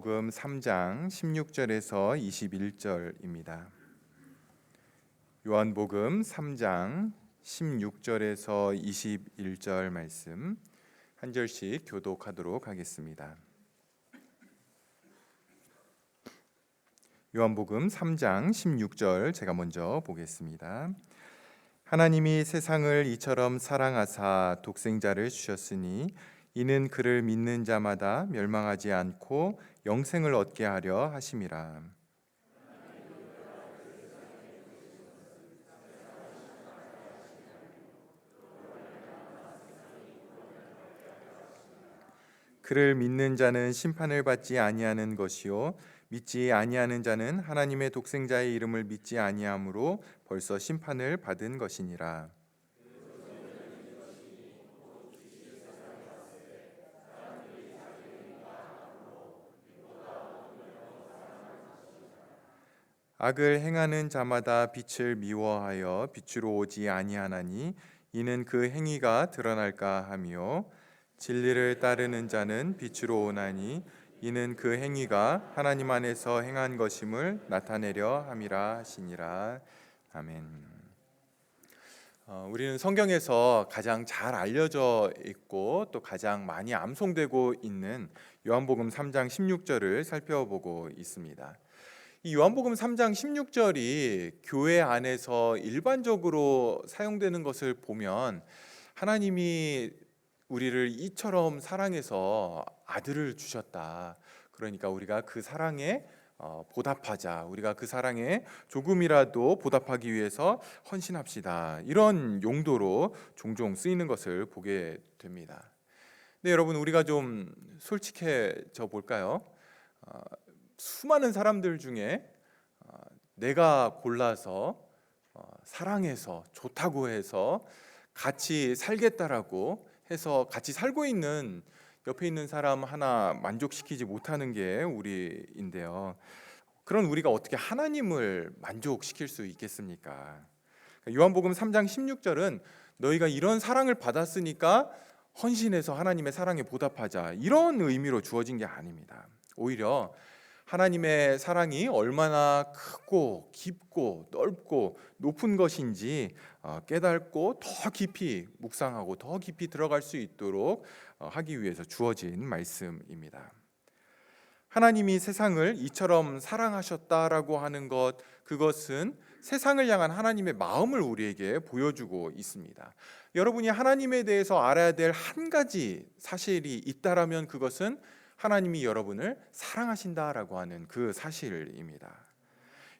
요한복음 3장 16절에서 21절입니다. 요한복음 3장 16절에서 21절 말씀 한 절씩 교독하도록 하겠습니다. 요한복음 3장 16절 제가 먼저 보겠습니다. 하나님이 세상을 이처럼 사랑하사 독생자를 주셨으니 이는 그를 믿는 자마다 멸망하지 않고 영생을 얻게 하려 하심이라. 그를 믿는 자는 심판을 받지 아니하는 것이요 믿지 아니하는 자는 하나님의 독생자의 이름을 믿지 아니하므로 벌써 심판을 받은 것이니라. 악을 행하는 자마다 빛을 미워하여 빛으로 오지 아니하나니 이는 그 행위가 드러날까 하며 진리를 따르는 자는 빛으로 오나니 이는 그 행위가 하나님 안에서 행한 것임을 나타내려 함이라 하시니라. 아멘. 우리는 성경에서 가장 잘 알려져 있고 또 가장 많이 암송되고 있는 요한복음 3장 16절을 살펴보고 있습니다. 이 요한복음 3장 16절이 교회 안에서 일반적으로 사용되는 것을 보면 하나님이 우리를 이처럼 사랑해서 아들을 주셨다. 그러니까 우리가 그 사랑에 보답하자. 우리가 그 사랑에 조금이라도 보답하기 위해서 헌신합시다. 이런 용도로 종종 쓰이는 것을 보게 됩니다. 근데 여러분, 우리가 좀 솔직해져 볼까요? 수많은 사람들 중에 내가 골라서 사랑해서 좋다고 해서 같이 살겠다라고 해서 같이 살고 있는 옆에 있는 사람 하나 만족시키지 못하는 게 우리인데요. 그런 우리가 어떻게 하나님을 만족시킬 수 있겠습니까? 요한복음 3장 16절은 너희가 이런 사랑을 받았으니까 헌신해서 하나님의 사랑에 보답하자, 이런 의미로 주어진 게 아닙니다. 오히려 하나님의 사랑이 얼마나 크고 깊고 넓고 높은 것인지 깨닫고 더 깊이 묵상하고 더 깊이 들어갈 수 있도록 하기 위해서 주어진 말씀입니다. 하나님이 세상을 이처럼 사랑하셨다라고 하는 것, 그것은 세상을 향한 하나님의 마음을 우리에게 보여주고 있습니다. 여러분이 하나님에 대해서 알아야 될 한 가지 사실이 있다라면 그것은 하나님이 여러분을 사랑하신다라고 하는 그 사실입니다.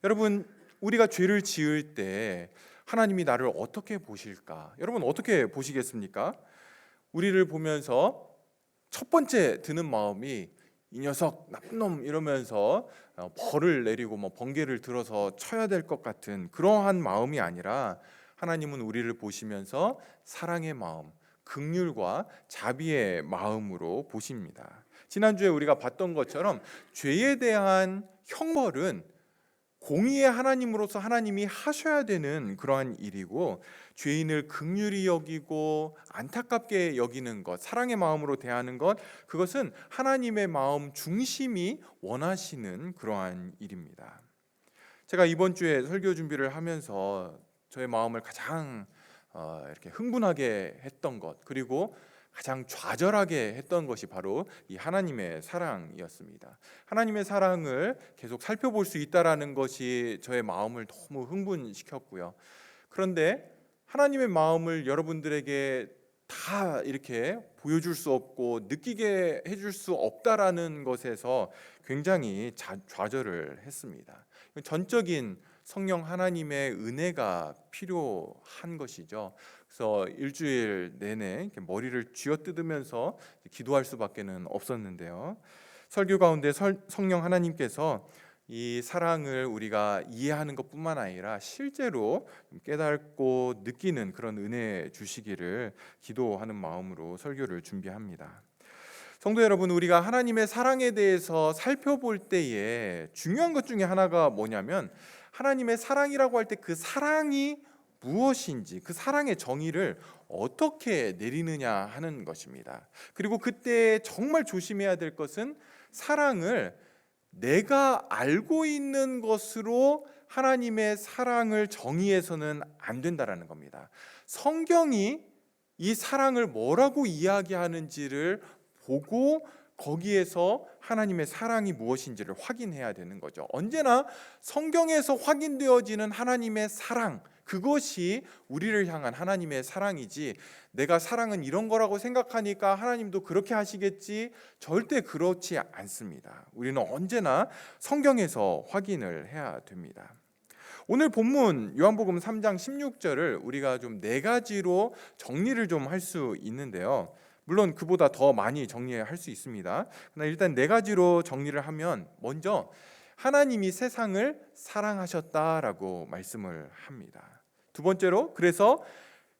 여러분, 우리가 죄를 지을 때 하나님이 나를 어떻게 보실까? 여러분, 어떻게 보시겠습니까? 우리를 보면서 첫 번째 드는 마음이 이 녀석 나쁜 놈 이러면서 벌을 내리고 번개를 들어서 쳐야 될 것 같은 그러한 마음이 아니라, 하나님은 우리를 보시면서 사랑의 마음, 긍휼과 자비의 마음으로 보십니다. 지난주에 우리가 봤던 것처럼 죄에 대한 형벌은 공의의 하나님으로서 하나님이 하셔야 되는 그러한 일이고, 죄인을 긍휼히 여기고 안타깝게 여기는 것, 사랑의 마음으로 대하는 것, 그것은 하나님의 마음 중심이 원하시는 그러한 일입니다. 제가 이번 주에 설교 준비를 하면서 저의 마음을 가장 이렇게 흥분하게 했던 것, 그리고 가장 좌절하게 했던 것이 바로 이 하나님의 사랑이었습니다. 하나님의 사랑을 계속 살펴볼 수 있다라는 것이 저의 마음을 너무 흥분시켰고요. 그런데 하나님의 마음을 여러분들에게 다 이렇게 보여줄 수 없고 느끼게 해줄 수 없다라는 것에서 굉장히 좌절을 했습니다. 전적인 성령 하나님의 은혜가 필요한 것이죠. 그래서 일주일 내내 이렇게 머리를 쥐어뜯으면서 기도할 수밖에는 없었는데요. 설교 가운데 성령 하나님께서 이 사랑을 우리가 이해하는 것뿐만 아니라 실제로 깨닫고 느끼는 그런 은혜 주시기를 기도하는 마음으로 설교를 준비합니다. 성도 여러분, 우리가 하나님의 사랑에 대해서 살펴볼 때에 중요한 것 중에 하나가 뭐냐면, 하나님의 사랑이라고 할 때 그 사랑이 무엇인지, 그 사랑의 정의를 어떻게 내리느냐 하는 것입니다. 그리고 그때 정말 조심해야 될 것은 사랑을 내가 알고 있는 것으로 하나님의 사랑을 정의해서는 안 된다라는 겁니다. 성경이 이 사랑을 뭐라고 이야기하는지를 보고 거기에서 하나님의 사랑이 무엇인지를 확인해야 되는 거죠. 언제나 성경에서 확인되어지는 하나님의 사랑, 그것이 우리를 향한 하나님의 사랑이지, 내가 사랑은 이런 거라고 생각하니까 하나님도 그렇게 하시겠지, 절대 그렇지 않습니다. 우리는 언제나 성경에서 확인을 해야 됩니다. 오늘 본문 요한복음 3장 16절을 우리가 좀 네 가지로 정리를 좀 할 수 있는데요. 물론 그보다 더 많이 정리할 수 있습니다. 그러나 일단 네 가지로 정리를 하면, 먼저 하나님이 세상을 사랑하셨다라고 말씀을 합니다. 두 번째로, 그래서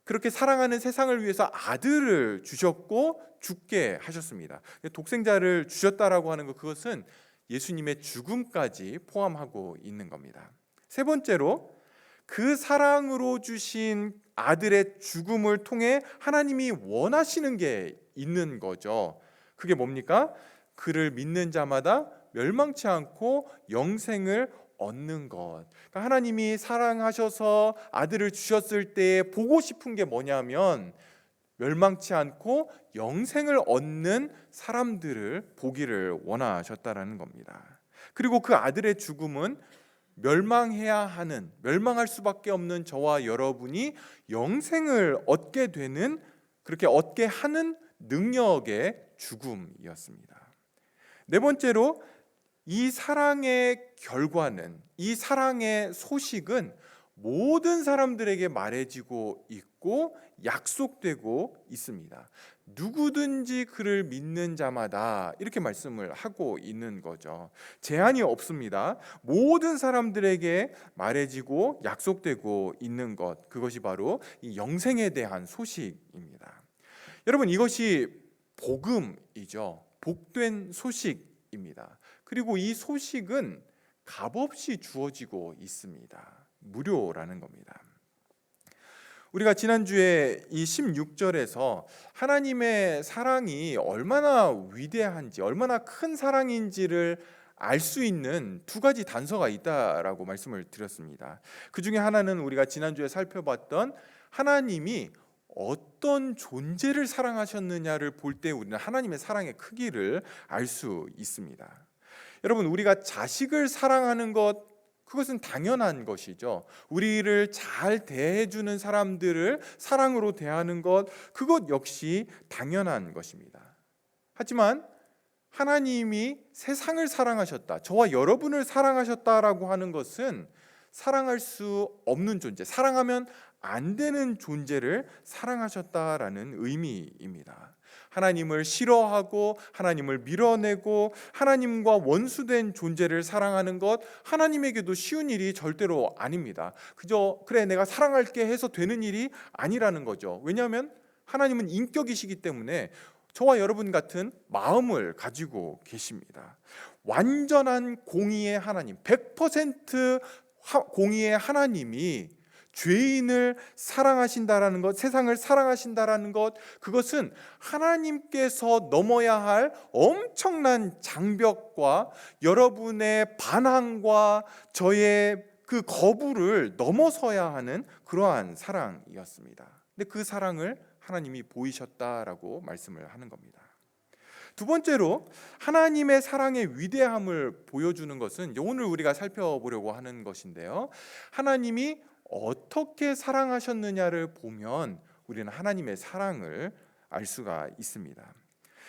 그렇게 사랑하는 세상을 위해서 아들을 주셨고 죽게 하셨습니다. 독생자를 주셨다라고 하는 것, 그것은 예수님의 죽음까지 포함하고 있는 겁니다. 세 번째로, 그 사랑으로 주신 아들의 죽음을 통해 하나님이 원하시는 게 있는 거죠. 그게 뭡니까? 그를 믿는 자마다 멸망치 않고 영생을 얻는 것. 그러니까 하나님이 사랑하셔서 아들을 주셨을 때 보고 싶은 게 뭐냐면, 멸망치 않고 영생을 얻는 사람들을 보기를 원하셨다라는 겁니다. 그리고 그 아들의 죽음은 멸망할 수밖에 없는 저와 여러분이 영생을 얻게 되는, 그렇게 얻게 하는 능력의 죽음이었습니다. 네 번째로, 이 사랑의 결과는, 이 사랑의 소식은 모든 사람들에게 말해지고 있고 약속되고 있습니다. 누구든지 그를 믿는 자마다, 이렇게 말씀을 하고 있는 거죠. 제한이 없습니다. 모든 사람들에게 말해지고 약속되고 있는 것, 그것이 바로 이 영생에 대한 소식입니다. 여러분, 이것이 복음이죠. 복된 소식입니다. 그리고 이 소식은 값없이 주어지고 있습니다. 무료라는 겁니다. 우리가 지난주에 이 16절에서 하나님의 사랑이 얼마나 위대한지, 얼마나 큰 사랑인지를 알 수 있는 두 가지 단서가 있다라고 말씀을 드렸습니다. 그 중에 하나는 우리가 지난주에 살펴봤던, 하나님이 어떤 존재를 사랑하셨느냐를 볼 때 우리는 하나님의 사랑의 크기를 알 수 있습니다. 여러분, 우리가 자식을 사랑하는 것, 그것은 당연한 것이죠. 우리를 잘 대해주는 사람들을 사랑으로 대하는 것, 그것 역시 당연한 것입니다. 하지만 하나님이 세상을 사랑하셨다, 저와 여러분을 사랑하셨다라고 하는 것은 사랑할 수 없는 존재, 사랑하면 안 되는 존재를 사랑하셨다라는 의미입니다. 하나님을 싫어하고 하나님을 밀어내고 하나님과 원수된 존재를 사랑하는 것, 하나님에게도 쉬운 일이 절대로 아닙니다. 그저 그래 내가 사랑할게 해서 되는 일이 아니라는 거죠. 왜냐하면 하나님은 인격이시기 때문에 저와 여러분 같은 마음을 가지고 계십니다. 완전한 공의의 하나님, 100% 공의의 하나님이 죄인을 사랑하신다라는 것, 세상을 사랑하신다라는 것, 그것은 하나님께서 넘어야 할 엄청난 장벽과 여러분의 반항과 저의 그 거부를 넘어서야 하는 그러한 사랑이었습니다. 근데 그 사랑을 하나님이 보이셨다라고 말씀을 하는 겁니다. 두 번째로, 하나님의 사랑의 위대함을 보여주는 것은 오늘 우리가 살펴보려고 하는 것인데요, 하나님이 어떻게 사랑하셨느냐를 보면 우리는 하나님의 사랑을 알 수가 있습니다.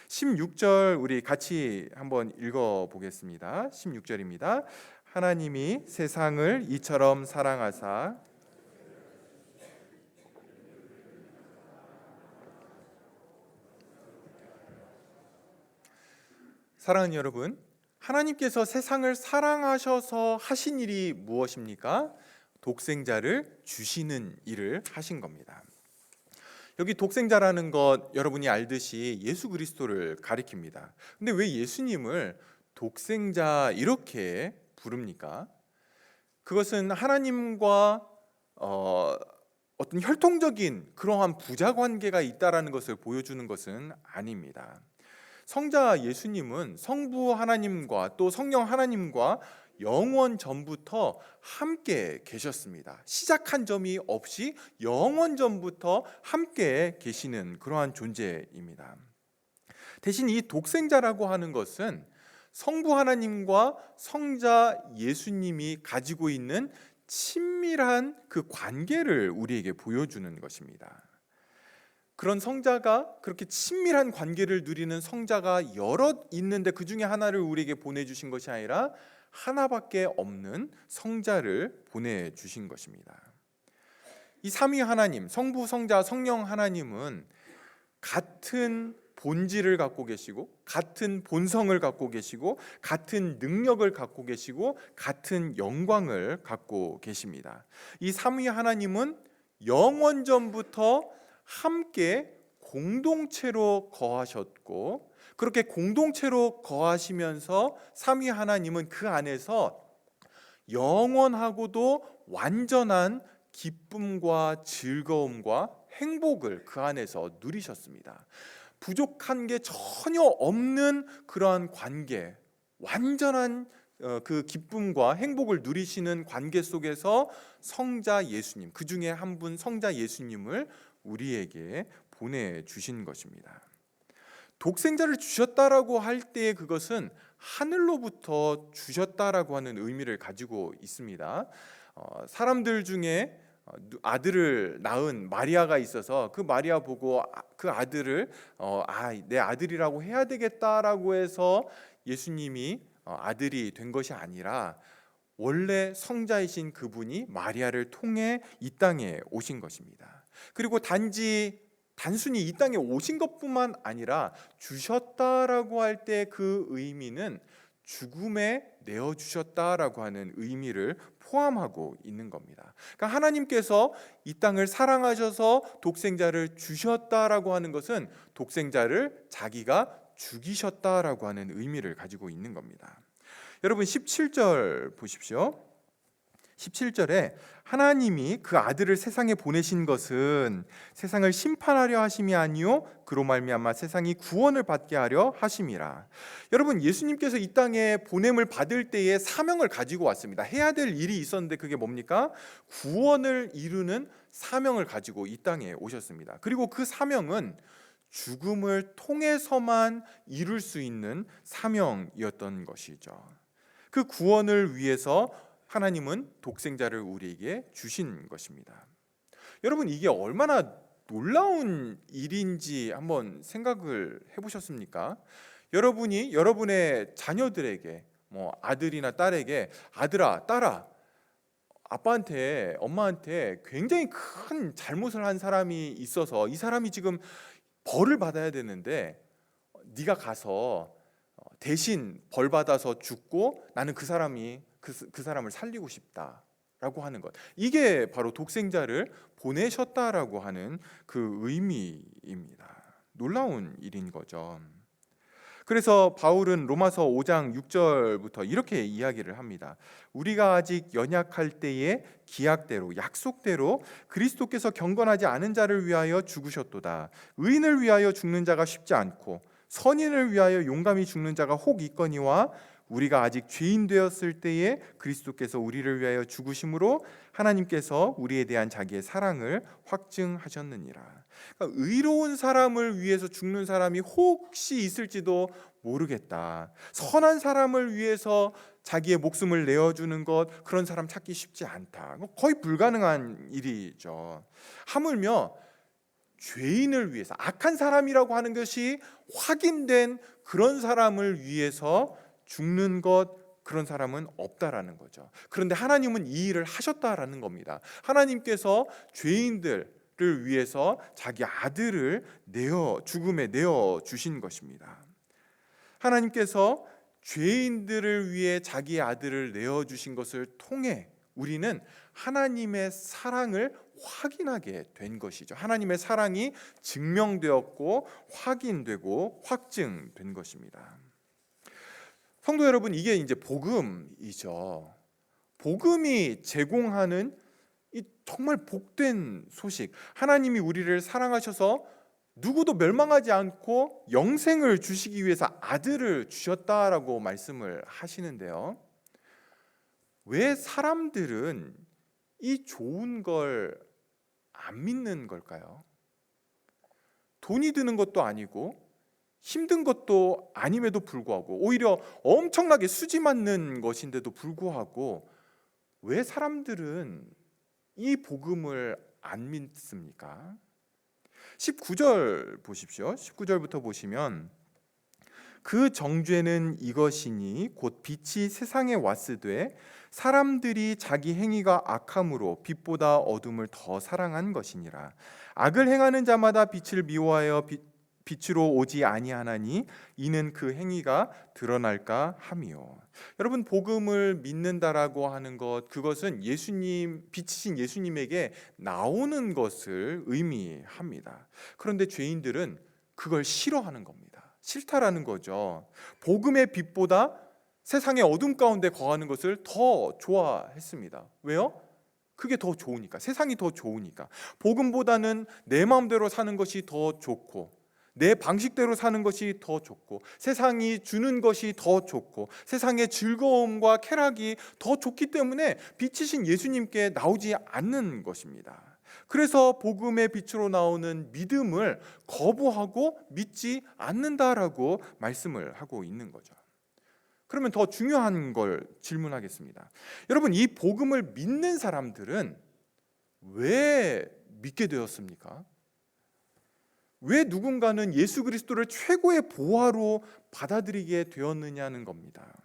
16절 우리 같이 한번 읽어보겠습니다. 16절입니다. 하나님이 세상을 이처럼 사랑하사. 사랑하는 여러분, 하나님께서 세상을 사랑하셔서 하신 일이 무엇입니까? 독생자를 주시는 일을 하신 겁니다. 여기 독생자라는 것 여러분이 알듯이 예수 그리스도를 가리킵니다. 근데 왜 예수님을 독생자 이렇게 부릅니까? 그것은 하나님과 어떤 혈통적인 그러한 부자 관계가 있다라는 것을 보여주는 것은 아닙니다. 성자 예수님은 성부 하나님과 또 성령 하나님과 영원 전부터 함께 계셨습니다. 시작한 점이 없이 영원 전부터 함께 계시는 그러한 존재입니다. 대신 이 독생자라고 하는 것은 성부 하나님과 성자 예수님이 가지고 있는 친밀한 그 관계를 우리에게 보여주는 것입니다. 그런 성자가, 그렇게 친밀한 관계를 누리는 성자가 여럿 있는데 그 중에 하나를 우리에게 보내주신 것이 아니라 하나밖에 없는 성자를 보내주신 것입니다. 이 삼위 하나님, 성부, 성자, 성령 하나님은 같은 본질을 갖고 계시고, 같은 본성을 갖고 계시고, 같은 능력을 갖고 계시고, 같은 영광을 갖고 계십니다. 이 삼위 하나님은 영원 전부터 함께 공동체로 거하셨고, 그렇게 공동체로 거하시면서 삼위 하나님은 그 안에서 영원하고도 완전한 기쁨과 즐거움과 행복을 그 안에서 누리셨습니다. 부족한 게 전혀 없는 그러한 관계, 완전한 그 기쁨과 행복을 누리시는 관계 속에서 성자 예수님, 그 중에 한 분 성자 예수님을 우리에게 보내주신 것입니다. 독생자를 주셨다라고 할 때 그것은 하늘로부터 주셨다라고 하는 의미를 가지고 있습니다. 사람들 중에 아들을 낳은 마리아가 있어서 그 마리아 보고 그 아들을 내 아들이라고 해야 되겠다라고 해서 예수님이 아들이 된 것이 아니라 원래 성자이신 그분이 마리아를 통해 이 땅에 오신 것입니다. 그리고 단순히 이 땅에 오신 것뿐만 아니라 주셨다라고 할 때 그 의미는 죽음에 내어주셨다라고 하는 의미를 포함하고 있는 겁니다. 그러니까 하나님께서 이 땅을 사랑하셔서 독생자를 주셨다라고 하는 것은 독생자를 자기가 죽이셨다라고 하는 의미를 가지고 있는 겁니다. 여러분 17절 보십시오. 17절에 하나님이 그 아들을 세상에 보내신 것은 세상을 심판하려 하심이 아니요 그로 말미암아 세상이 구원을 받게 하려 하심이라. 여러분 예수님께서 이 땅에 보냄을 받을 때에 사명을 가지고 왔습니다. 해야 될 일이 있었는데 그게 뭡니까? 구원을 이루는 사명을 가지고 이 땅에 오셨습니다. 그리고 그 사명은 죽음을 통해서만 이룰 수 있는 사명이었던 것이죠. 그 구원을 위해서 하나님은 독생자를 우리에게 주신 것입니다. 여러분 이게 얼마나 놀라운 일인지 한번 생각을 해보셨습니까? 여러분이 여러분의 자녀들에게 아들이나 딸에게 아들아 딸아 아빠한테 엄마한테 굉장히 큰 잘못을 한 사람이 있어서 이 사람이 지금 벌을 받아야 되는데 네가 가서 대신 벌 받아서 죽고 나는 그 사람을 살리고 싶다라고 하는 것, 이게 바로 독생자를 보내셨다라고 하는 그 의미입니다. 놀라운 일인 거죠. 그래서 바울은 로마서 5장 6절부터 이렇게 이야기를 합니다. 우리가 아직 연약할 때에 기약대로 약속대로 그리스도께서 경건하지 않은 자를 위하여 죽으셨도다. 의인을 위하여 죽는 자가 쉽지 않고 선인을 위하여 용감히 죽는 자가 혹 있거니와 우리가 아직 죄인 되었을 때에 그리스도께서 우리를 위하여 죽으심으로 하나님께서 우리에 대한 자기의 사랑을 확증하셨느니라. 그러니까 의로운 사람을 위해서 죽는 사람이 혹시 있을지도 모르겠다. 선한 사람을 위해서 자기의 목숨을 내어주는 것, 그런 사람 찾기 쉽지 않다. 거의 불가능한 일이죠. 하물며 죄인을 위해서, 악한 사람이라고 하는 것이 확인된 그런 사람을 위해서 죽는 것, 그런 사람은 없다라는 거죠. 그런데 하나님은 이 일을 하셨다라는 겁니다. 하나님께서 죄인들을 위해서 자기 아들을 죽음에 내어 주신 것입니다. 하나님께서 죄인들을 위해 자기 아들을 내어 주신 것을 통해 우리는 하나님의 사랑을 확인하게 된 것이죠. 하나님의 사랑이 증명되었고 확인되고 확증된 것입니다. 성도 여러분, 이게 이제 복음이죠. 복음이 제공하는 이 정말 복된 소식. 하나님이 우리를 사랑하셔서 누구도 멸망하지 않고 영생을 주시기 위해서 아들을 주셨다라고 말씀을 하시는데요. 왜 사람들은 이 좋은 걸 안 믿는 걸까요? 돈이 드는 것도 아니고 힘든 것도 아님에도 불구하고 오히려 엄청나게 수지 맞는 것인데도 불구하고 왜 사람들은 이 복음을 안 믿습니까? 19절 보십시오. 19절부터 보시면 그 정죄는 이것이니 곧 빛이 세상에 왔으되 사람들이 자기 행위가 악함으로 빛보다 어둠을 더 사랑한 것이니라. 악을 행하는 자마다 빛을 미워하여 빛으로 오지 아니하나니 이는 그 행위가 드러날까 함이요. 여러분, 복음을 믿는다라고 하는 것, 그것은 예수님, 빛이신 예수님에게 나오는 것을 의미합니다. 그런데 죄인들은 그걸 싫어하는 겁니다. 싫다라는 거죠. 복음의 빛보다 세상의 어둠 가운데 거하는 것을 더 좋아했습니다. 왜요? 그게 더 좋으니까, 세상이 더 좋으니까. 복음보다는 내 마음대로 사는 것이 더 좋고, 내 방식대로 사는 것이 더 좋고, 세상이 주는 것이 더 좋고, 세상의 즐거움과 쾌락이 더 좋기 때문에 빛이신 예수님께 나오지 않는 것입니다. 그래서 복음의 빛으로 나오는 믿음을 거부하고 믿지 않는다라고 말씀을 하고 있는 거죠. 그러면 더 중요한 걸 질문하겠습니다. 여러분, 이 복음을 믿는 사람들은 왜 믿게 되었습니까? 왜 누군가는 예수 그리스도를 최고의 보화로 받아들이게 되었느냐는 겁니다.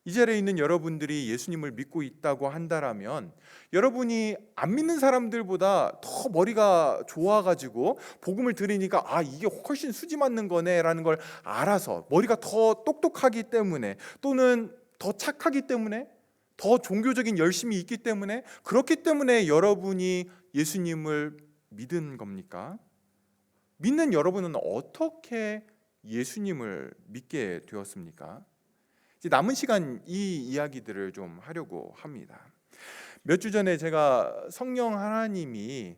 이 자리에 있는 여러분들이 예수님을 믿고 있다고 한다라면 여러분이 안 믿는 사람들보다 더 머리가 좋아가지고 복음을 들으니까 이게 훨씬 수지 맞는 거네라는 걸 알아서 머리가 더 똑똑하기 때문에, 또는 더 착하기 때문에, 더 종교적인 열심이 있기 때문에, 그렇기 때문에 여러분이 예수님을 믿은 겁니까? 믿는 여러분은 어떻게 예수님을 믿게 되었습니까? 이제 남은 시간 이 이야기들을 좀 하려고 합니다. 몇 주 전에 제가 성령 하나님이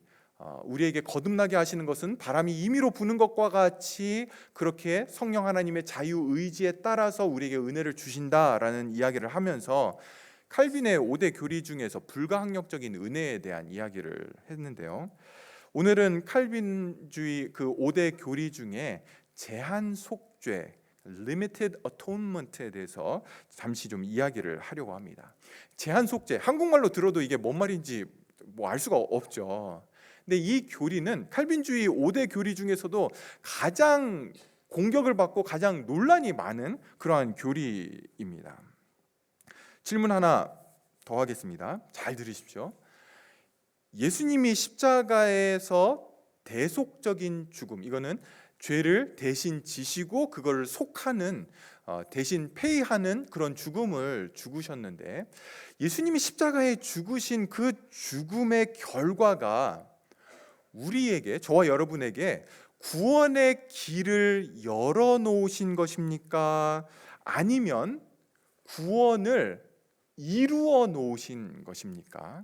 우리에게 거듭나게 하시는 것은 바람이 임의로 부는 것과 같이 그렇게 성령 하나님의 자유의지에 따라서 우리에게 은혜를 주신다라는 이야기를 하면서 칼빈의 5대 교리 중에서 불가항력적인 은혜에 대한 이야기를 했는데요. 오늘은 칼빈주의 그 5대 교리 중에 제한 속죄, Limited Atonement에 대해서 잠시 좀 이야기를 하려고 합니다. 제한 속죄, 한국말로 들어도 이게 뭔 말인지 알 수가 없죠. 근데 이 교리는 칼빈주의 5대 교리 중에서도 가장 공격을 받고 가장 논란이 많은 그러한 교리입니다. 질문 하나 더 하겠습니다. 잘 들으십시오. 예수님이 십자가에서 대속적인 죽음, 이거는 죄를 대신 지시고 그걸 속하는, 대신 페이하는 그런 죽음을 죽으셨는데, 예수님이 십자가에 죽으신 그 죽음의 결과가 우리에게, 저와 여러분에게 구원의 길을 열어놓으신 것입니까? 아니면 구원을 이루어 놓으신 것입니까?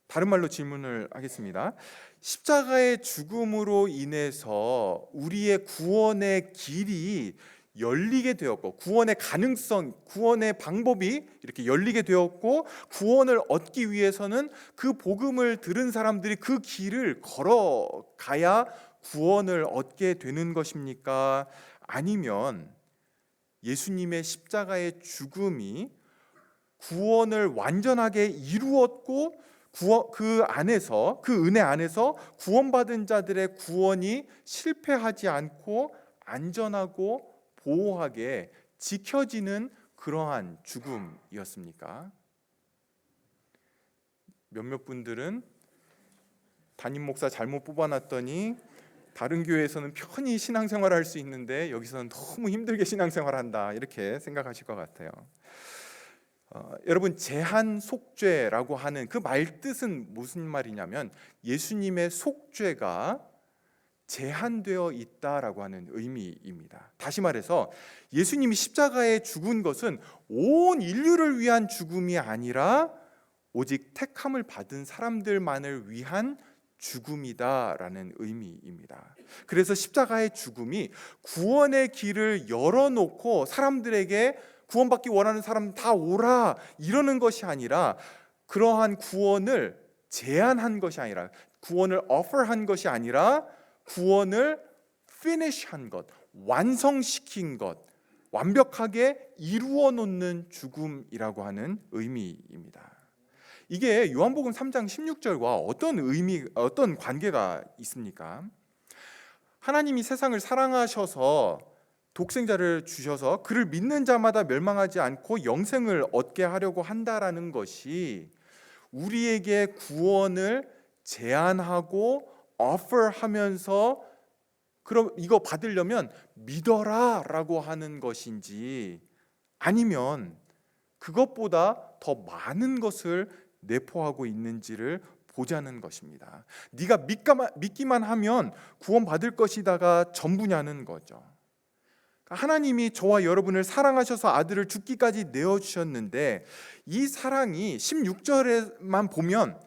다른 말로 질문을 하겠습니다. 십자가의 죽음으로 인해서 우리의 구원의 길이 열리게 되었고, 구원의 가능성, 구원의 방법이 이렇게 열리게 되었고, 구원을 얻기 위해서는 그 복음을 들은 사람들이 그 길을 걸어가야 구원을 얻게 되는 것입니까? 아니면 예수님의 십자가의 죽음이 구원을 완전하게 이루었고, 그 안에서, 그 은혜 안에서 구원받은 자들의 구원이 실패하지 않고 안전하고 보호하게 지켜지는 그러한 죽음이었습니까? 몇몇 분들은 담임 목사 잘못 뽑아놨더니 다른 교회에서는 편히 신앙생활을 할 수 있는데 여기서는 너무 힘들게 신앙생활한다, 이렇게 생각하실 것 같아요. 여러분, 제한 속죄라고 하는 그 말 뜻은 무슨 말이냐면 예수님의 속죄가 제한되어 있다라고 하는 의미입니다. 다시 말해서 예수님이 십자가에 죽은 것은 온 인류를 위한 죽음이 아니라 오직 택함을 받은 사람들만을 위한 죽음이다라는 의미입니다. 그래서 십자가의 죽음이 구원의 길을 열어놓고 사람들에게 구원받기 원하는 사람 다 오라 이러는 것이 아니라, 그러한 구원을 제안한 것이 아니라, 구원을 offer한 것이 아니라 구원을 finish한 것, 완성시킨 것, 완벽하게 이루어 놓는 죽음이라고 하는 의미입니다. 이게 요한복음 3장 16절과 어떤 관계가 있습니까? 하나님이 세상을 사랑하셔서 독생자를 주셔서 그를 믿는 자마다 멸망하지 않고 영생을 얻게 하려고 한다라는 것이 우리에게 구원을 제안하고 offer하면서 그럼 이거 받으려면 믿어라라고 하는 것인지, 아니면 그것보다 더 많은 것을 내포하고 있는지를 보자는 것입니다. 네가 믿기만 하면 구원받을 것이다가 전부냐는 거죠. 하나님이 저와 여러분을 사랑하셔서 아들을 죽기까지 내어주셨는데, 이 사랑이 16절에만 보면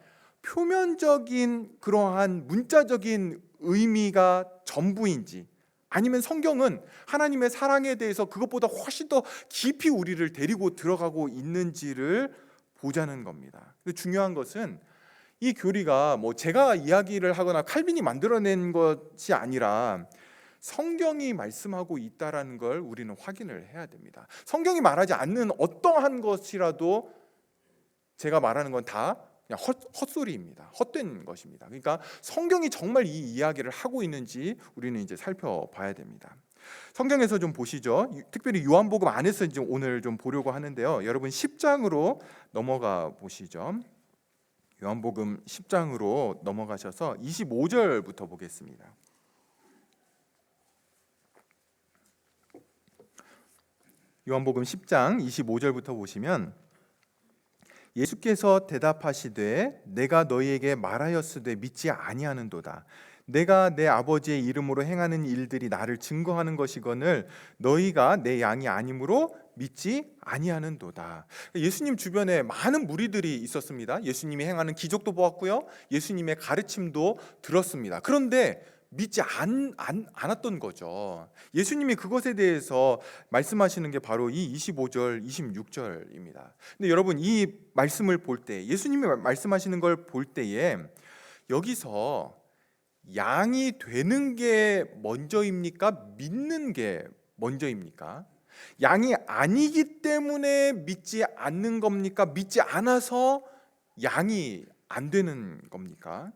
표면적인 그러한 문자적인 의미가 전부인지, 아니면 성경은 하나님의 사랑에 대해서 그것보다 훨씬 더 깊이 우리를 데리고 들어가고 있는지를 보자는 겁니다. 근데 중요한 것은 이 교리가 제가 이야기를 하거나 칼빈이 만들어낸 것이 아니라 성경이 말씀하고 있다라는 걸 우리는 확인을 해야 됩니다. 성경이 말하지 않는 어떠한 것이라도 제가 말하는 건 다 그냥 헛소리입니다. 헛된 것입니다. 그러니까 성경이 정말 이 이야기를 하고 있는지 우리는 이제 살펴봐야 됩니다. 성경에서 좀 보시죠. 특별히 요한복음 안에서 이제 오늘 좀 보려고 하는데요. 여러분 10장으로 넘어가 보시죠. 요한복음 10장으로 넘어가셔서 25절부터 보겠습니다. 요한복음 10장 25절부터 보시면, 예수께서 대답하시되 내가 너희에게 말하였으되 믿지 아니하는도다. 내가 내 아버지의 이름으로 행하는 일들이 나를 증거하는 것이거늘 너희가 내 양이 아니므로 믿지 아니하는도다. 예수님 주변에 많은 무리들이 있었습니다. 예수님이 행하는 기적도 보았고요, 예수님의 가르침도 들었습니다. 그런데 믿지 않았던 거죠. 예수님이 그것에 대해서 말씀하시는 게 바로 이 25절, 26절입니다. 근데 여러분, 이 말씀을 볼 때, 예수님이 말씀하시는 걸 볼 때에 여기서 양이 되는 게 먼저입니까? 믿는 게 먼저입니까? 양이 아니기 때문에 믿지 않는 겁니까? 믿지 않아서 양이 안 되는 겁니까?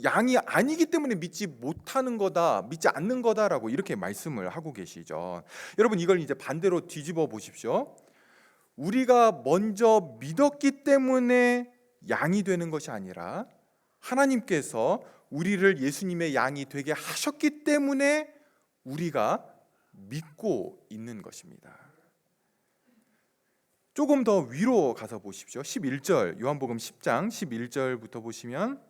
양이 아니기 때문에 믿지 못하는 거다, 믿지 않는 거다라고 이렇게 말씀을 하고 계시죠. 여러분, 이걸 이제 반대로 뒤집어 보십시오. 우리가 먼저 믿었기 때문에 양이 되는 것이 아니라 하나님께서 우리를 예수님의 양이 되게 하셨기 때문에 우리가 믿고 있는 것입니다. 조금 더 위로 가서 보십시오. 11절, 요한복음 10장 11절부터 보시면,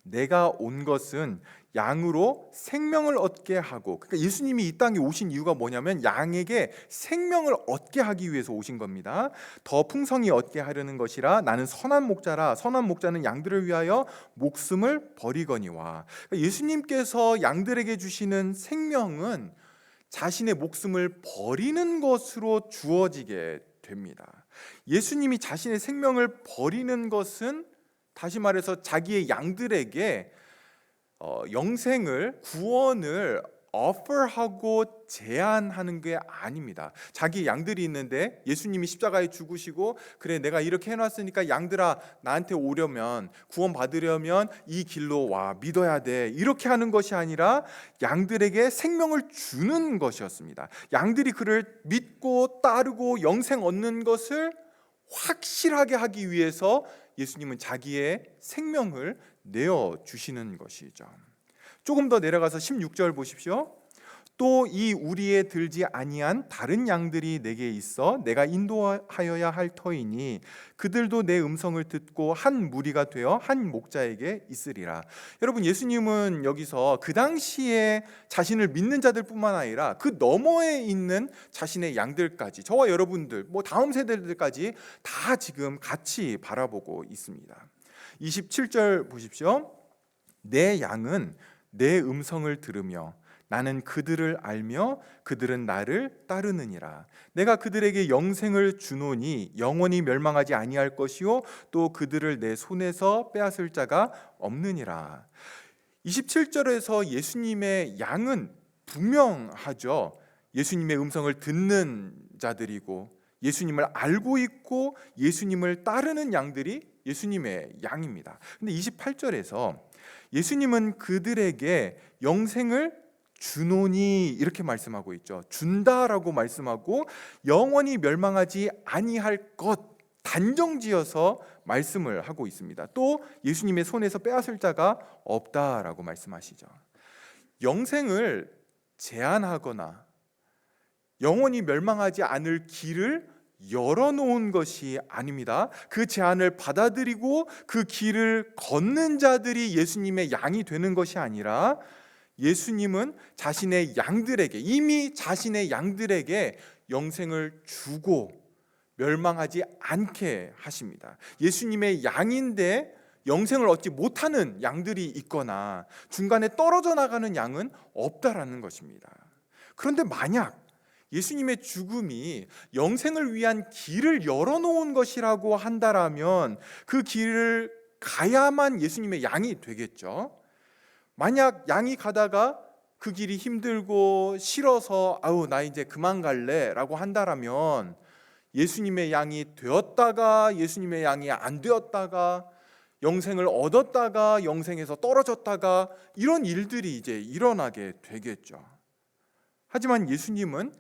내가 온 것은 양으로 생명을 얻게 하고, 그러니까 예수님이 이 땅에 오신 이유가 뭐냐면 양에게 생명을 얻게 하기 위해서 오신 겁니다. 더 풍성히 얻게 하려는 것이라. 나는 선한 목자라. 선한 목자는 양들을 위하여 목숨을 버리거니와. 그러니까 예수님께서 양들에게 주시는 생명은 자신의 목숨을 버리는 것으로 주어지게 됩니다. 예수님이 자신의 생명을 버리는 것은, 다시 말해서 자기의 양들에게 영생을, 구원을 offer하고 제안하는 게 아닙니다. 자기 양들이 있는데 예수님이 십자가에 죽으시고, 그래 내가 이렇게 해놨으니까 양들아 나한테 오려면, 구원 받으려면 이 길로 와, 믿어야 돼, 이렇게 하는 것이 아니라 양들에게 생명을 주는 것이었습니다. 양들이 그를 믿고 따르고 영생 얻는 것을 확실하게 하기 위해서 예수님은 자기의 생명을 내어 주시는 것이죠. 조금 더 내려가서 16절 보십시오. 또 이 우리에 들지 아니한 다른 양들이 내게 있어 내가 인도하여야 할 터이니 그들도 내 음성을 듣고 한 무리가 되어 한 목자에게 있으리라. 여러분, 예수님은 여기서 그 당시에 자신을 믿는 자들뿐만 아니라 그 너머에 있는 자신의 양들까지, 저와 여러분들, 다음 세대들까지 다 지금 같이 바라보고 있습니다. 27절 보십시오. 내 양은 내 음성을 들으며 나는 그들을 알며 그들은 나를 따르느니라. 내가 그들에게 영생을 주노니 영원히 멸망하지 아니할 것이요 또 그들을 내 손에서 빼앗을 자가 없느니라. 27절에서 예수님의 양은 분명하죠. 예수님의 음성을 듣는 자들이고 예수님을 알고 있고 예수님을 따르는 양들이 예수님의 양입니다. 근데 28절에서 예수님은 그들에게 영생을 주노니 이렇게 말씀하고 있죠. 준다라고 말씀하고 영원히 멸망하지 아니할 것 단정지어서 말씀을 하고 있습니다. 또 예수님의 손에서 빼앗을 자가 없다라고 말씀하시죠. 영생을 제한하거나 영원히 멸망하지 않을 길을 열어놓은 것이 아닙니다. 그 제안을 받아들이고 그 길을 걷는 자들이 예수님의 양이 되는 것이 아니라 예수님은 자신의 양들에게 이미 자신의 양들에게 영생을 주고 멸망하지 않게 하십니다. 예수님의 양인데 영생을 얻지 못하는 양들이 있거나 중간에 떨어져 나가는 양은 없다라는 것입니다. 그런데 만약 예수님의 죽음이 영생을 위한 길을 열어놓은 것이라고 한다라면 그 길을 가야만 예수님의 양이 되겠죠. 만약 양이 가다가 그 길이 힘들고 싫어서 아우 나 이제 그만 갈래 라고 한다라면 예수님의 양이 되었다가 예수님의 양이 안 되었다가 영생을 얻었다가 영생에서 떨어졌다가 이런 일들이 이제 일어나게 되겠죠. 하지만 예수님은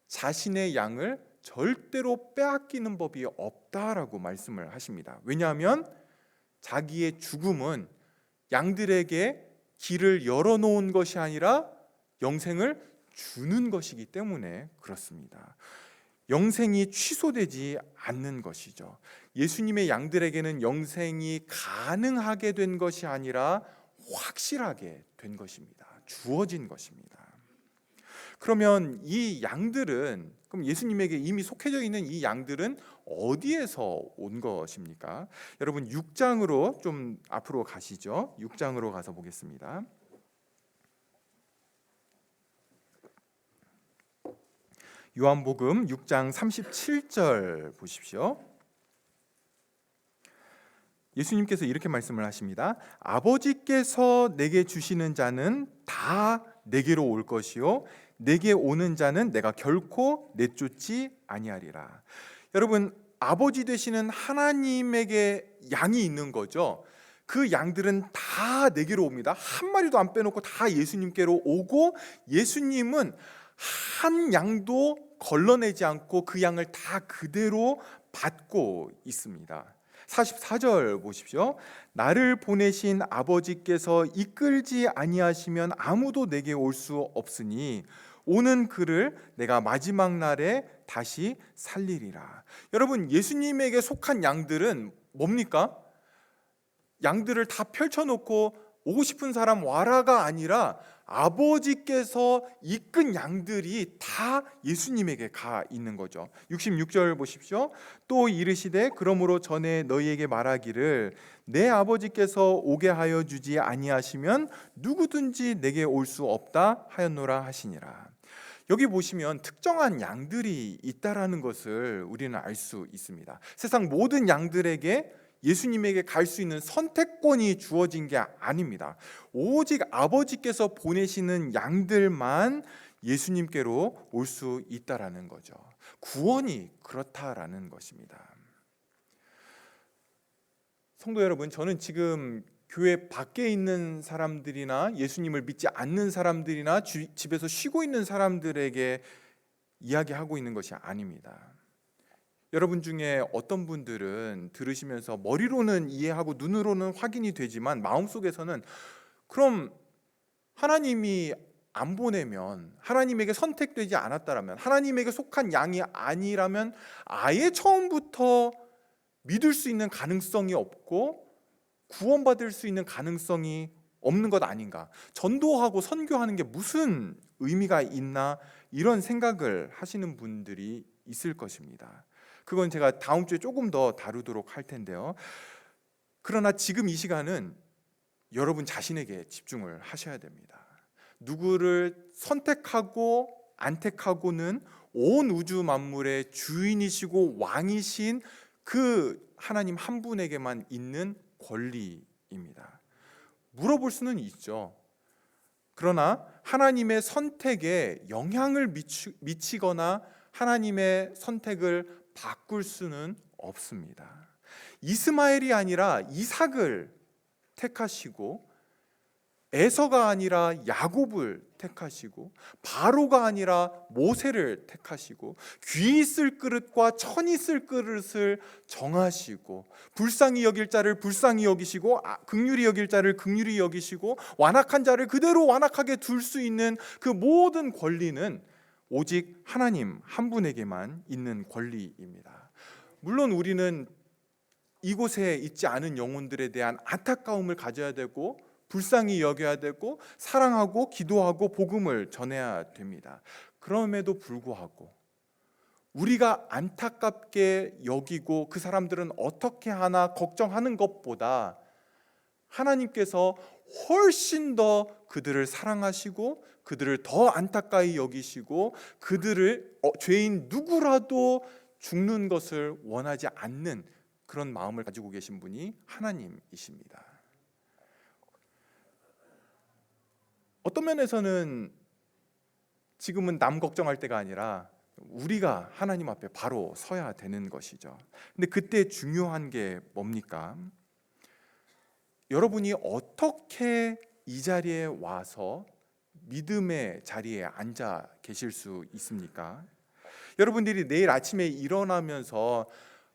자신의 양을 절대로 빼앗기는 법이 없다라고 말씀을 하십니다. 왜냐하면 자기의 죽음은 양들에게 길을 열어놓은 것이 아니라 영생을 주는 것이기 때문에 그렇습니다. 영생이 취소되지 않는 것이죠. 예수님의 양들에게는 영생이 가능하게 된 것이 아니라 확실하게 된 것입니다. 주어진 것입니다. 그러면 이 양들은 그럼 예수님에게 이미 속해져 있는 이 양들은 어디에서 온 것입니까? 여러분 6장으로 좀 앞으로 가시죠. 6장으로 가서 보겠습니다. 요한복음 6장 37절 보십시오. 예수님께서 이렇게 말씀을 하십니다. 아버지께서 내게 주시는 자는 다 내게로 올 것이요 내게 오는 자는 내가 결코 내쫓지 아니하리라. 여러분 아버지 되시는 하나님에게 양이 있는 거죠. 그 양들은 다 내게로 옵니다. 한 마리도 안 빼놓고 다 예수님께로 오고 예수님은 한 양도 걸러내지 않고 그 양을 다 그대로 받고 있습니다. 44절 보십시오. 나를 보내신 아버지께서 이끌지 아니하시면 아무도 내게 올 수 없으니 오는 그를 내가 마지막 날에 다시 살리리라. 여러분 예수님에게 속한 양들은 뭡니까? 양들을 다 펼쳐놓고 오고 싶은 사람 와라가 아니라 아버지께서 이끈 양들이 다 예수님에게 가 있는 거죠. 66절 보십시오. 또 이르시되 그러므로 전에 너희에게 말하기를 내 아버지께서 오게 하여 주지 아니하시면 누구든지 내게 올 수 없다 하였노라 하시니라. 여기 보시면 특정한 양들이 있다라는 것을 우리는 알 수 있습니다. 세상 모든 양들에게 예수님에게 갈 수 있는 선택권이 주어진 게 아닙니다. 오직 아버지께서 보내시는 양들만 예수님께로 올 수 있다라는 거죠. 구원이 그렇다라는 것입니다. 성도 여러분, 저는 지금 교회 밖에 있는 사람들이나 예수님을 믿지 않는 사람들이나 집에서 쉬고 있는 사람들에게 이야기하고 있는 것이 아닙니다. 여러분 중에 어떤 분들은 들으시면서 머리로는 이해하고 눈으로는 확인이 되지만 마음속에서는 그럼 하나님이 안 보내면, 하나님에게 선택되지 않았다라면, 하나님에게 속한 양이 아니라면 아예 처음부터 믿을 수 있는 가능성이 없고 구원받을 수 있는 가능성이 없는 것 아닌가, 전도하고 선교하는 게 무슨 의미가 있나, 이런 생각을 하시는 분들이 있을 것입니다. 그건 제가 다음 주에 조금 더 다루도록 할 텐데요. 그러나 지금 이 시간은 여러분 자신에게 집중을 하셔야 됩니다. 누구를 선택하고 안 택하고는 온 우주 만물의 주인이시고 왕이신 그 하나님 한 분에게만 있는 권리입니다. 물어볼 수는 있죠. 그러나 하나님의 선택에 영향을 미치거나 하나님의 선택을 바꿀 수는 없습니다. 이스마엘이 아니라 이삭을 택하시고, 에서가 아니라 야곱을 택하시고, 바로가 아니라 모세를 택하시고, 귀 있을 그릇과 천 있을 그릇을 정하시고, 불쌍히 여길 자를 불쌍히 여기시고, 긍휼히 여길 자를 긍휼히 여기시고, 완악한 자를 그대로 완악하게 둘 수 있는 그 모든 권리는 오직 하나님 한 분에게만 있는 권리입니다. 물론 우리는 이곳에 있지 않은 영혼들에 대한 안타까움을 가져야 되고, 불쌍히 여겨야 되고, 사랑하고 기도하고 복음을 전해야 됩니다. 그럼에도 불구하고 우리가 안타깝게 여기고 그 사람들은 어떻게 하나 걱정하는 것보다 하나님께서 훨씬 더 그들을 사랑하시고 그들을 더 안타까이 여기시고 그들을 죄인 누구라도 죽는 것을 원하지 않는 그런 마음을 가지고 계신 분이 하나님이십니다. 어떤 면에서는 지금은 남 걱정할 때가 아니라 우리가 하나님 앞에 바로 서야 되는 것이죠. 근데 그때 중요한 게 뭡니까? 여러분이 어떻게 이 자리에 와서 믿음의 자리에 앉아 계실 수 있습니까? 여러분들이 내일 아침에 일어나면서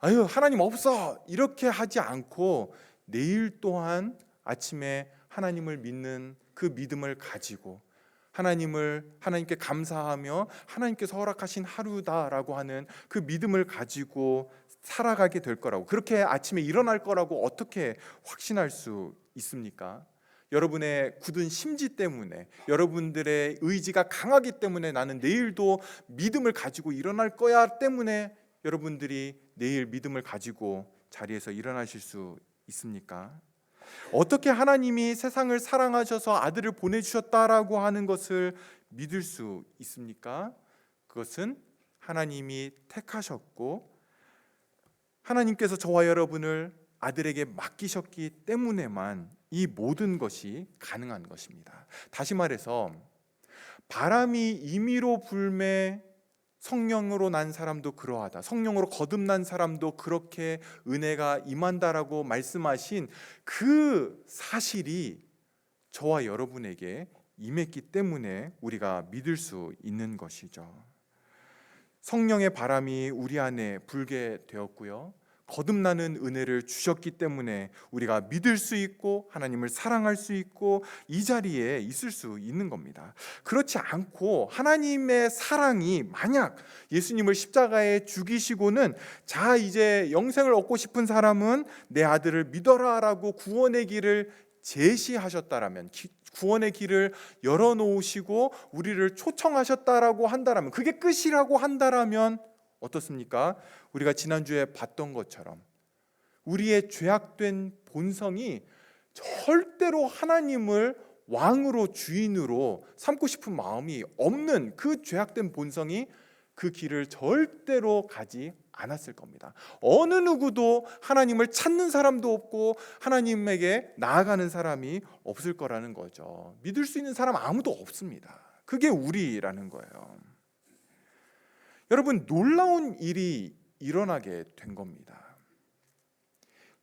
아유 하나님 없어 이렇게 하지 않고 내일 또한 아침에 하나님을 믿는 그 믿음을 가지고 하나님께 감사하며 하나님께서 허락하신 하루다라고 하는 그 믿음을 가지고 살아가게 될 거라고, 그렇게 아침에 일어날 거라고 어떻게 확신할 수 있습니까? 여러분의 굳은 심지 때문에, 여러분들의 의지가 강하기 때문에 나는 내일도 믿음을 가지고 일어날 거야 때문에 여러분들이 내일 믿음을 가지고 자리에서 일어나실 수 있습니까? 어떻게 하나님이 세상을 사랑하셔서 아들을 보내주셨다라고 하는 것을 믿을 수 있습니까? 그것은 하나님이 택하셨고 하나님께서 저와 여러분을 아들에게 맡기셨기 때문에만 이 모든 것이 가능한 것입니다. 다시 말해서 바람이 임의로 불매 성령으로 난 사람도 그러하다, 성령으로 거듭난 사람도 그렇게 은혜가 임한다라고 말씀하신 그 사실이 저와 여러분에게 임했기 때문에 우리가 믿을 수 있는 것이죠. 성령의 바람이 우리 안에 불게 되었고요, 거듭나는 은혜를 주셨기 때문에 우리가 믿을 수 있고 하나님을 사랑할 수 있고 이 자리에 있을 수 있는 겁니다. 그렇지 않고 하나님의 사랑이 만약 예수님을 십자가에 죽이시고는 자 이제 영생을 얻고 싶은 사람은 내 아들을 믿어라라고 구원의 길을 제시하셨다라면, 구원의 길을 열어놓으시고 우리를 초청하셨다라고 한다라면, 그게 끝이라고 한다라면 어떻습니까? 우리가 지난주에 봤던 것처럼 우리의 죄악된 본성이 절대로 하나님을 왕으로 주인으로 삼고 싶은 마음이 없는 그 죄악된 본성이 그 길을 절대로 가지 않았을 겁니다. 어느 누구도 하나님을 찾는 사람도 없고 하나님에게 나아가는 사람이 없을 거라는 거죠. 믿을 수 있는 사람 아무도 없습니다. 그게 우리라는 거예요. 여러분, 놀라운 일이 일어나게 된 겁니다.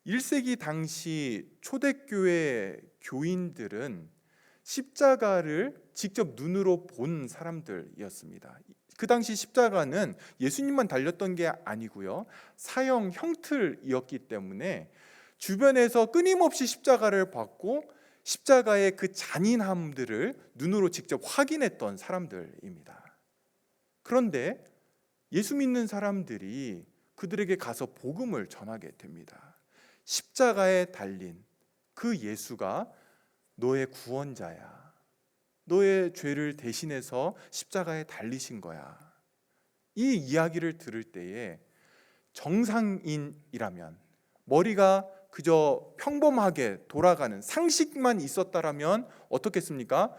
1세기 당시 초대교회 교인들은 십자가를 직접 눈으로 본 사람들이었습니다. 그 당시 십자가는 예수님만 달렸던 게 아니고요, 사형 형틀이었기 때문에 주변에서 끊임없이 십자가를 받고 십자가의 그 잔인함들을 눈으로 직접 확인했던 사람들입니다. 그런데 예수 믿는 사람들이 그들에게 가서 복음을 전하게 됩니다. 십자가에 달린 그 예수가 너의 구원자야, 너의 죄를 대신해서 십자가에 달리신 거야. 이 이야기를 들을 때에 정상인이라면, 머리가 그저 평범하게 돌아가는 상식만 있었다라면 어떻겠습니까?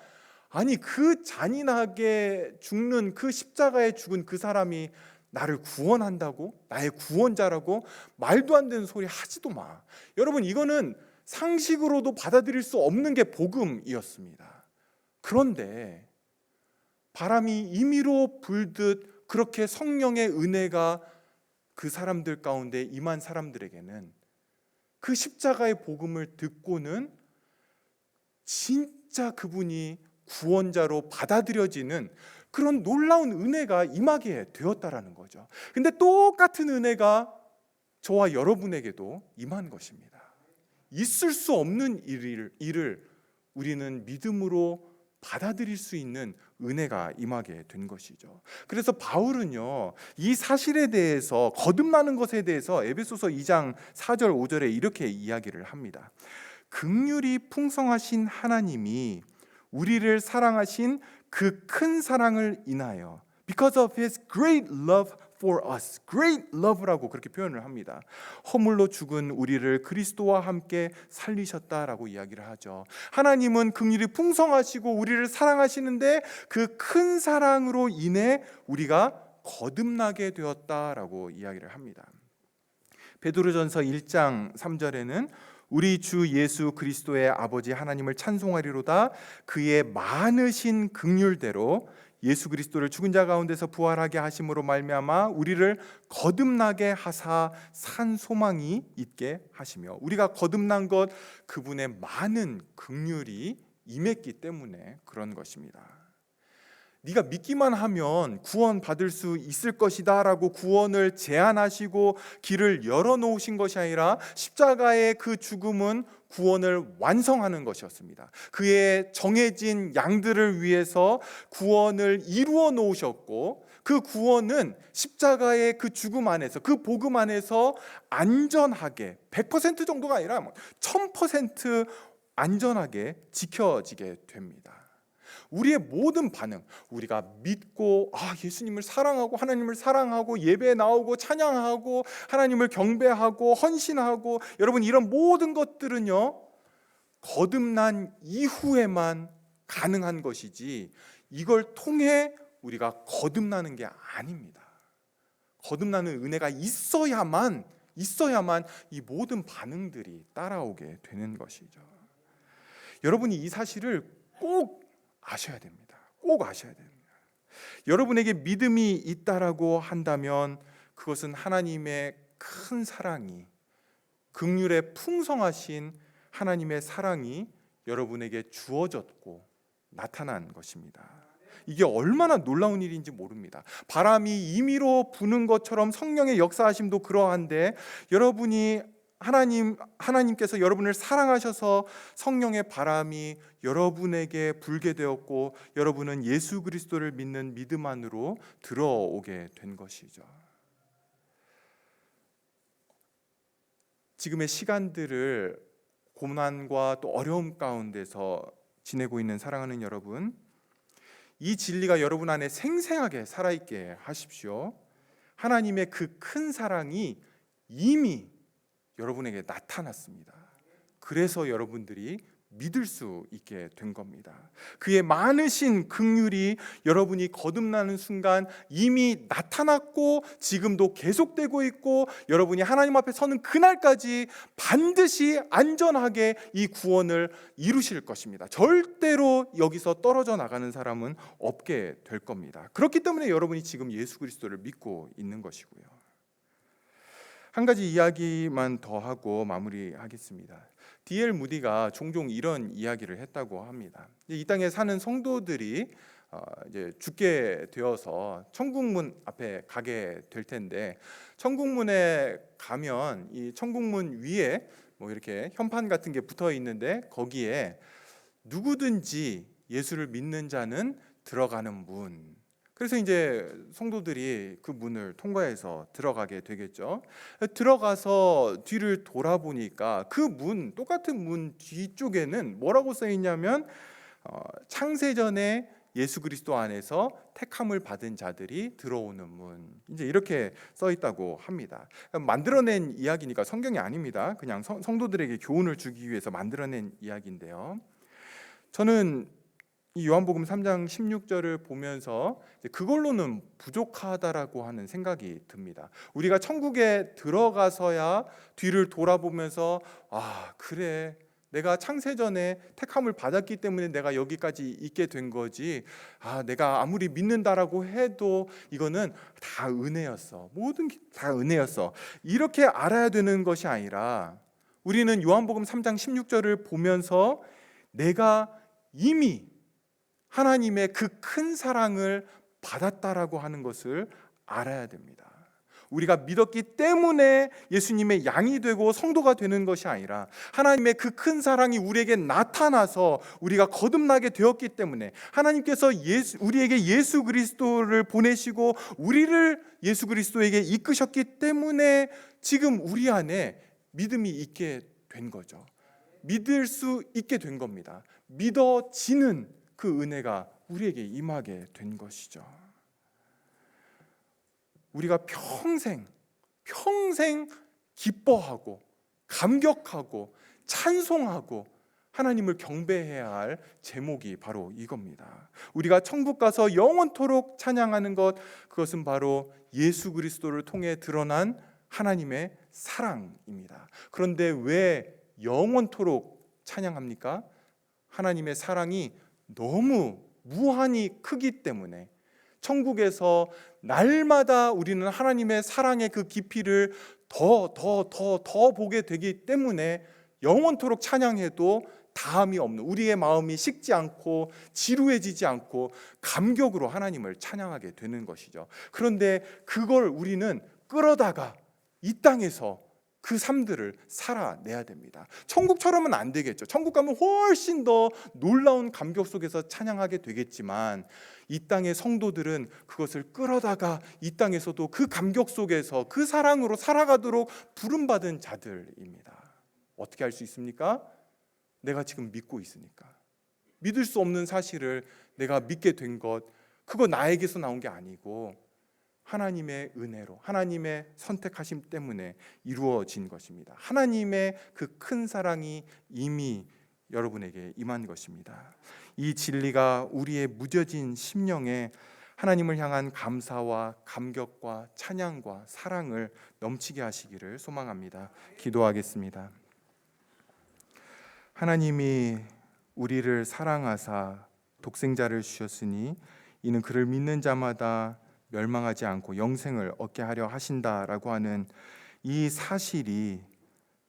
아니, 그 잔인하게 죽는 그 십자가에 죽은 그 사람이 나를 구원한다고? 나의 구원자라고? 말도 안 되는 소리 하지도 마. 여러분, 이거는 상식으로도 받아들일 수 없는 게 복음이었습니다. 그런데 바람이 임의로 불듯 그렇게 성령의 은혜가 그 사람들 가운데 임한 사람들에게는 그 십자가의 복음을 듣고는 진짜 그분이 구원자로 받아들여지는 그런 놀라운 은혜가 임하게 되었다라는 거죠. 근데 똑같은 은혜가 저와 여러분에게도 임한 것입니다. 있을 수 없는 일을 우리는 믿음으로 받아들일 수 있는 은혜가 임하게 된 것이죠. 그래서 바울은요, 이 사실에 대해서, 거듭나는 것에 대해서 에베소서 2장 4절 5절에 이렇게 이야기를 합니다. 긍휼이 풍성하신 하나님이 우리를 사랑하신 그 큰 사랑을 인하여 because of his great love for us, great love라고 그렇게 표현을 합니다. 허물로 죽은 우리를 그리스도와 함께 살리셨다라고 이야기를 하죠. 하나님은 긍휼이 풍성하시고 우리를 사랑하시는데 그 큰 사랑으로 인해 우리가 거듭나게 되었다라고 이야기를 합니다. 베드로전서 1장 3절에는 우리 주 예수 그리스도의 아버지 하나님을 찬송하리로다. 그의 많으신 긍휼대로 예수 그리스도를 죽은 자 가운데서 부활하게 하심으로 말미암아 우리를 거듭나게 하사 산 소망이 있게 하시며, 우리가 거듭난 것 그분의 많은 긍휼이 임했기 때문에 그런 것입니다. 네가 믿기만 하면 구원 받을 수 있을 것이다 라고 구원을 제안하시고 길을 열어놓으신 것이 아니라 십자가의 그 죽음은 구원을 완성하는 것이었습니다. 그의 정해진 양들을 위해서 구원을 이루어 놓으셨고, 그 구원은 십자가의 그 죽음 안에서, 그 복음 안에서 안전하게 100% 정도가 아니라 1000% 안전하게 지켜지게 됩니다. 우리의 모든 반응, 우리가 믿고 예수님을 사랑하고 하나님을 사랑하고 예배에 나오고 찬양하고 하나님을 경배하고 헌신하고, 여러분, 이런 모든 것들은요 거듭난 이후에만 가능한 것이지 이걸 통해 우리가 거듭나는 게 아닙니다. 거듭나는 은혜가 있어야만 이 모든 반응들이 따라오게 되는 것이죠. 여러분이 이 사실을 꼭 아셔야 됩니다. 꼭 아셔야 됩니다. 여러분에게 믿음이 있다라고 한다면 그것은 하나님의 큰 사랑이, 긍휼에 풍성하신 하나님의 사랑이 여러분에게 주어졌고 나타난 것입니다. 이게 얼마나 놀라운 일인지 모릅니다. 바람이 임의로 부는 것처럼 성령의 역사하심도 그러한데, 여러분이 하나님께서 여러분을 사랑하셔서 성령의 바람이 여러분에게 불게 되었고, 여러분은 예수 그리스도를 믿는 믿음 안으로 들어오게 된 것이죠. 지금의 시간들을 고난과 또 어려움 가운데서 지내고 있는 사랑하는 여러분, 이 진리가 여러분 안에 생생하게 살아있게 하십시오. 하나님의 그 큰 사랑이 이미 여러분에게 나타났습니다. 그래서 여러분들이 믿을 수 있게 된 겁니다. 그의 많으신 긍휼이 여러분이 거듭나는 순간 이미 나타났고 지금도 계속되고 있고, 여러분이 하나님 앞에 서는 그날까지 반드시 안전하게 이 구원을 이루실 것입니다. 절대로 여기서 떨어져 나가는 사람은 없게 될 겁니다. 그렇기 때문에 여러분이 지금 예수 그리스도를 믿고 있는 것이고요. 한 가지 이야기만 더 하고 마무리하겠습니다. D.L. 무디가 종종 이런 이야기를 했다고 합니다. 이 땅에 사는 성도들이 이제 죽게 되어서 천국문 앞에 가게 될 텐데, 천국문에 가면 이 천국문 위에 뭐 이렇게 현판 같은 게 붙어 있는데, 거기에 누구든지 예수를 믿는 자는 들어가는 문. 그래서 이제 성도들이 그 문을 통과해서 들어가게 되겠죠. 들어가서 뒤를 돌아보니까 그 문, 똑같은 문 뒤쪽에는 뭐라고 써 있냐면 창세전에 예수 그리스도 안에서 택함을 받은 자들이 들어오는 문, 이제 이렇게 써 있다고 합니다. 만들어낸 이야기니까 성경이 아닙니다. 그냥 성도들에게 교훈을 주기 위해서 만들어낸 이야기인데요. 저는 이 요한복음 3장 16절을 보면서 그걸로는 부족하다라고 하는 생각이 듭니다. 우리가 천국에 들어가서야 뒤를 돌아보면서 그래, 내가 창세전에 택함을 받았기 때문에 내가 여기까지 있게 된 거지, 내가 아무리 믿는다라고 해도 이거는 다 은혜였어, 모든 게 다 은혜였어, 이렇게 알아야 되는 것이 아니라, 우리는 요한복음 3장 16절을 보면서 내가 이미 하나님의 그 큰 사랑을 받았다라고 하는 것을 알아야 됩니다. 우리가 믿었기 때문에 예수님의 양이 되고 성도가 되는 것이 아니라, 하나님의 그 큰 사랑이 우리에게 나타나서 우리가 거듭나게 되었기 때문에, 하나님께서 우리에게 예수 그리스도를 보내시고 우리를 예수 그리스도에게 이끄셨기 때문에 지금 우리 안에 믿음이 있게 된 거죠. 믿을 수 있게 된 겁니다. 믿어지는 그 은혜가 우리에게 임하게 된 것이죠. 우리가 평생 기뻐하고 감격하고 찬송하고 하나님을 경배해야 할 제목이 바로 이겁니다. 우리가 천국 가서 영원토록 찬양하는 것, 그것은 바로 예수 그리스도를 통해 드러난 하나님의 사랑입니다. 그런데 왜 영원토록 찬양합니까? 하나님의 사랑이 너무 무한히 크기 때문에, 천국에서 날마다 우리는 하나님의 사랑의 그 깊이를 더 보게 되기 때문에 영원토록 찬양해도 다함이 없는, 우리의 마음이 식지 않고 지루해지지 않고 감격으로 하나님을 찬양하게 되는 것이죠. 그런데 그걸 우리는 끌어다가 이 땅에서 그 삶들을 살아내야 됩니다. 천국처럼은 안 되겠죠. 천국 가면 훨씬 더 놀라운 감격 속에서 찬양하게 되겠지만, 이 땅의 성도들은 그것을 끌어다가 이 땅에서도 그 감격 속에서 그 사랑으로 살아가도록 부름받은 자들입니다. 어떻게 할 수 있습니까? 내가 지금 믿고 있으니까. 믿을 수 없는 사실을 내가 믿게 된 것, 그거 나에게서 나온 게 아니고 하나님의 은혜로, 하나님의 선택하심 때문에 이루어진 것입니다. 하나님의 그 큰 사랑이 이미 여러분에게 임한 것입니다. 이 진리가 우리의 무뎌진 심령에 하나님을 향한 감사와 감격과 찬양과 사랑을 넘치게 하시기를 소망합니다. 기도하겠습니다. 하나님이 우리를 사랑하사 독생자를 주셨으니 이는 그를 믿는 자마다 멸망하지 않고 영생을 얻게 하려 하신다라고 하는 이 사실이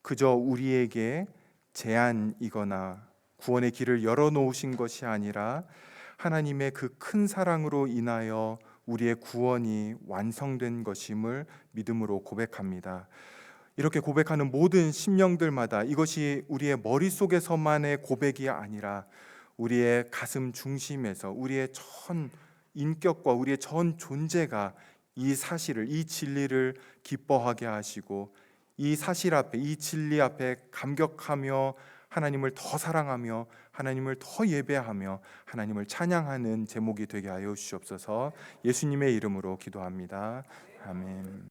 그저 우리에게 제한이거나 구원의 길을 열어놓으신 것이 아니라, 하나님의 그 큰 사랑으로 인하여 우리의 구원이 완성된 것임을 믿음으로 고백합니다. 이렇게 고백하는 모든 심령들마다 이것이 우리의 머릿속에서만의 고백이 아니라 우리의 가슴 중심에서 우리의 전 인격과 우리의 전 존재가 이 사실을, 이 진리를 기뻐하게 하시고, 이 사실 앞에, 이 진리 앞에 감격하며 하나님을 더 사랑하며 하나님을 더 예배하며 하나님을 찬양하는 제목이 되게 하여 주시옵소서. 예수님의 이름으로 기도합니다. 아멘.